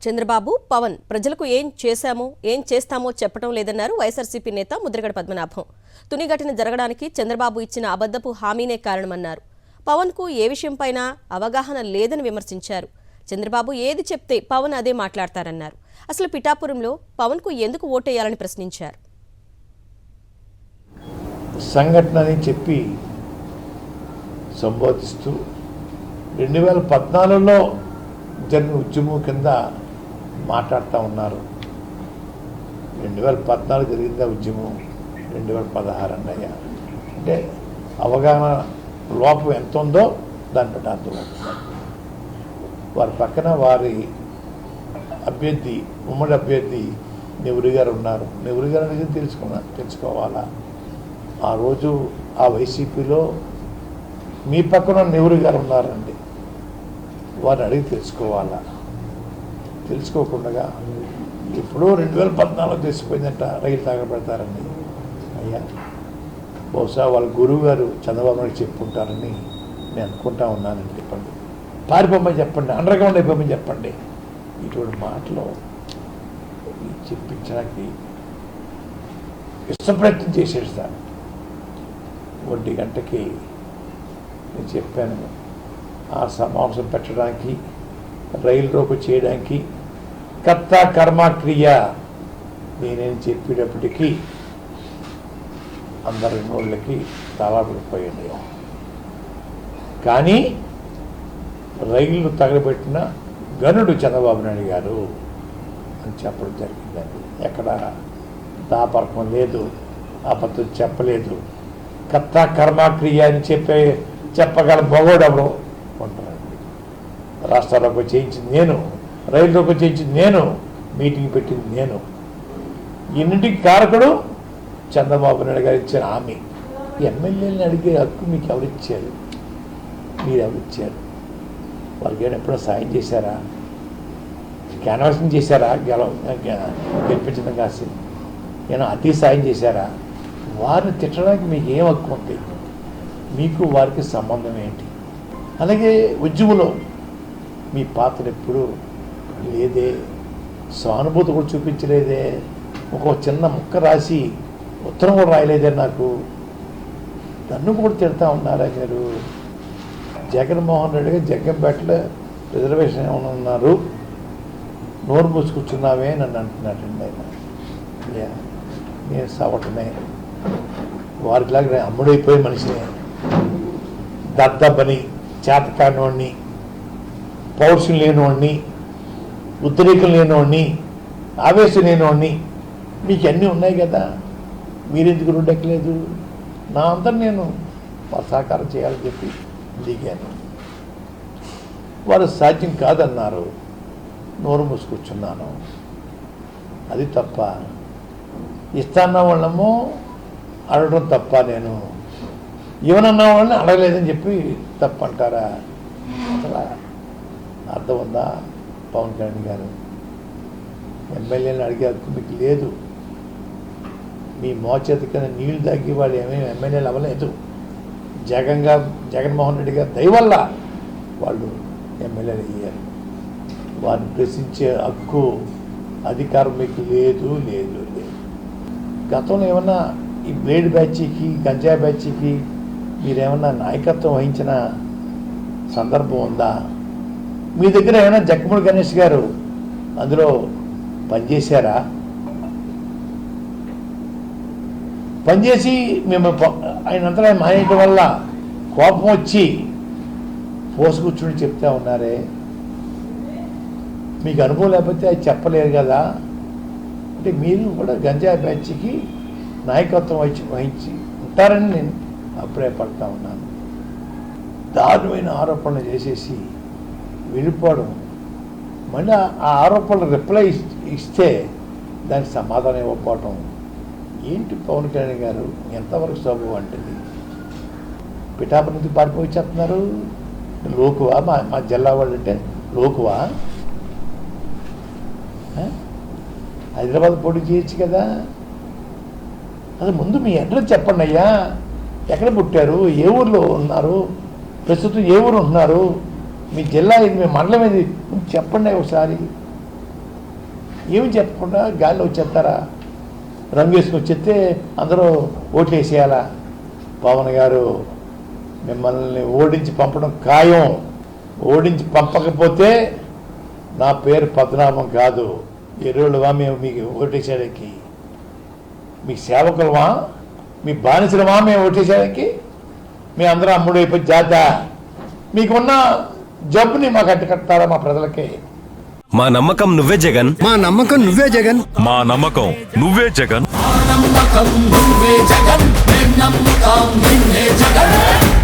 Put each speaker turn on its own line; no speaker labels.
చంద్రబాబు, పవన్ ప్రజలకు ఏం చేశామో ఏం చేస్తామో చెప్పడం లేదన్నారు వైఎస్ఆర్సీపీ నేత ముద్రగడ పద్మనాభం. తుని ఘటన జరగడానికి చంద్రబాబు ఇచ్చిన అబద్ధపు హామీనే కారణమన్నారు. పవన్కు ఏ విషయంపైనా అవగాహన లేదని విమర్శించారు. చంద్రబాబు ఏది చెప్తే పవన్ అదే మాట్లాడతారన్నారు. అసలు పిఠాపురంలో పవన్కు ఎందుకు ఓటేయాలని ప్రశ్నించారు.
సంఘటనని చెప్పి సంబోధిస్తూ 2014లో జరిగిన ఉద్యమం కింద మాట్లాడుతూ ఉన్నారు. 2014 జరిగిందా ఉద్యమం, 2016 అన్నయ్య అంటే అవగాహన లోపం ఎంత ఉందో దాన్ని బట్టి అర్థమవుతుంది. వారి పక్కన వారి అభ్యర్థి, ఉమ్మడి అభ్యర్థి నెహ్రూ గారు ఉన్నారు. నెహ్రూ గారు అనేది తెలుసుకోవాలా. ఆ రోజు ఆ వైసీపీలో మీ పక్కన నెహ్రూ గారు ఉన్నారండి, వారిని అడిగి తెలుసుకోవాలా. తెలుసుకోకుండా ఎప్పుడో 2014 తెలిసిపోయిందంట రైలు తాగబెడతారని. అయ్యా, బహుశా వాళ్ళ గురువు గారు చంద్రబాబు నాయుడు చెప్పుకుంటారని నేను అనుకుంటా ఉన్నానండి. చెప్పండి, పారిపోమని చెప్పండి, అండర్ గ్రౌండ్ అయిపోమని చెప్పండి. ఇటువంటి మాటలు చెప్పించడానికి ఇష్టప్రయత్నం చేసేది సార్. 1 గంటకి నేను చెప్పాను, ఆ సమావేశం పెట్టడానికి, రైలు రోపు చేయడానికి కర్త కర్మ క్రియ నేనేం చెప్పేటప్పటికీ అందరి నోళ్ళకి తలాపడిపోయింది. కానీ రైలు తగలబెట్టిన గనుడు చంద్రబాబు నాయుడు గారు అని చెప్పడం జరిగిందండి. ఎక్కడ దాపరకం లేదు, అబద్ధం చెప్పలేదు. కర్త కర్మ క్రియ అని చెప్పగల బొగోడెవడో ఉంటారండి. రాష్ట్రాలకు చేయించింది నేను, రైల్లోకి చేయించింది నేను, మీటింగ్ పెట్టింది నేను. ఇన్నింటికి కారకుడు చంద్రబాబు నాయుడు గారు ఇచ్చిన హామీ. ఎమ్మెల్యేలను అడిగే హక్కు మీకు ఎవరిచ్చారు? మీరు ఎవరిచ్చారు? వాళ్ళకి ఎప్పుడో సాయం చేశారా? క్యాన్వాసింగ్ చేశారా? గెలిపించడం కాసి నేను అతి సాయం చేశారా? వారిని తిట్టడానికి మీకు ఏం హక్కు ఉంది? మీకు వారికి సంబంధం ఏంటి? అలాగే ఉద్యమంలో మీ పాత్ర ఎప్పుడు లేదే, సానుభూతి కూడా చూపించలేదే, ఒక చిన్న ముక్క రాసి ఉత్తరం కూడా రాయలేదే నాకు. నన్ను కూడా తిడతా ఉన్నారా మీరు? జగన్మోహన్ రెడ్డి గారు జగ్గంపేటలో రిజర్వేషన్ ఏమైనా ఉన్నారు, నోరు మూసుకూర్చున్నావే నన్ను అంటున్నాడండి ఆయన. నేను సవటనే, వారిలాగా నేను అమ్ముడైపోయే మనిషినే, దద్దబ్బని, చేతకానివాడిని, పౌరుషం లేనివాడిని, ఉద్రేకం లేనివాడిని, ఆవేశం లేనివాడిని. మీకు అన్నీ ఉన్నాయి కదా, మీరెందుకు రోడ్డెక్కలేదు? నా అందరు నేను సహకారం చేయాలని చెప్పి దిగాను. వారు సాధ్యం కాదన్నారు, నోరు మూసుకూర్చున్నాను. అది తప్ప. ఇస్తాన్న వాళ్ళము అడగడం తప్ప, నేను ఏమనన్నా వాళ్ళని అడగలేదని చెప్పి తప్పంటారా? అసలు అర్థం ఉందా? పవన్ కళ్యాణ్ గారు, ఎమ్మెల్యేలను అడిగే హక్కు మీకు లేదు. మీ మోచేత కింద నీళ్లు తగ్గి వాళ్ళు ఏమేమి ఎమ్మెల్యేలు అవ్వలేదు. జగన్మోహన్ రెడ్డి గారు దయవల్ల వాళ్ళు ఎమ్మెల్యేలు అయ్యారు. వారిని ప్రశ్నించే హక్కు, అధికారం మీకు లేదు లేదు లేదు. గతంలో ఏమన్నా ఈ బ్లేడ్ బ్యాచ్కి, గంజాయి బ్యాచ్కి మీరేమన్నా నాయకత్వం వహించిన సందర్భం ఉందా? మీ దగ్గర ఏమైనా జక్కమూడి గణేష్ గారు అందులో పనిచేశారా? పనిచేసి మేము ఆయనంతా మానేయటం వల్ల కోపం వచ్చి పోసు కూర్చుని చెప్తా ఉన్నారే. మీకు అనుభవం లేకపోతే అది చెప్పలేరు కదా. అంటే మీరు కూడా గంజాయి బ్యాచ్కి నాయకత్వం వహించి ఉంటారని నేను అప్పుడే పడతా ఉన్నాను. దారుణమైన ఆరోపణలు చేసేసి వెళ్ళిపోవడం, మళ్ళీ ఆ ఆరోపణలు రిప్లై ఇస్తే దానికి సమాధానం ఇవ్వకపోవటం ఏంటి పవన్ కళ్యాణ్ గారు? ఎంతవరకు శోభం అంటుంది? పిఠాపురం నుంచి పారిపోయి చెప్తున్నారు. లోకువా? మా జిల్లా వాళ్ళు అంటే లోకువా? హైదరాబాద్ పోటీ చేయొచ్చు కదా. అది ముందు మీ అడ్రస్ చెప్పండి అయ్యా. ఎక్కడ పుట్టారు? ఏ ఊర్లో ఉన్నారు? ప్రస్తుతం ఏ ఊరు ఉంటున్నారు? మీ జిల్లా ఇది, మీ మండలం ఇది చెప్పండి ఒకసారి. ఏమి చెప్పకుండా గాల్లో వచ్చేస్తారా? రంగు వేసుకొని వచ్చేస్తే అందరూ ఓట్లు వేసేయాలా? పవన్ గారు మిమ్మల్ని ఓడించి పంపడం ఖాయం. ఓడించి పంపకపోతే నా పేరు పద్మనాభం కాదు. ఎరువులువా మేము మీకు ఓటేసేయడానికి? మీ సేవకులమా? మీ బానిసలమా మేము ఓటేసేయడానికి? మీ అందరూ అమ్ముడు అయిపోయి జాత మీకున్న జబ్బుని మాకు అడ్డుకట్టారా మా ప్రజలకి?
మా నమ్మకం నువ్వే జగన్.
మా నమ్మకం నువ్వే జగన్.
మా నమ్మకం నువ్వే జగన్.
నమ్మకం నువ్వే జగన్. నమ్మకం నిన్నే జగన్.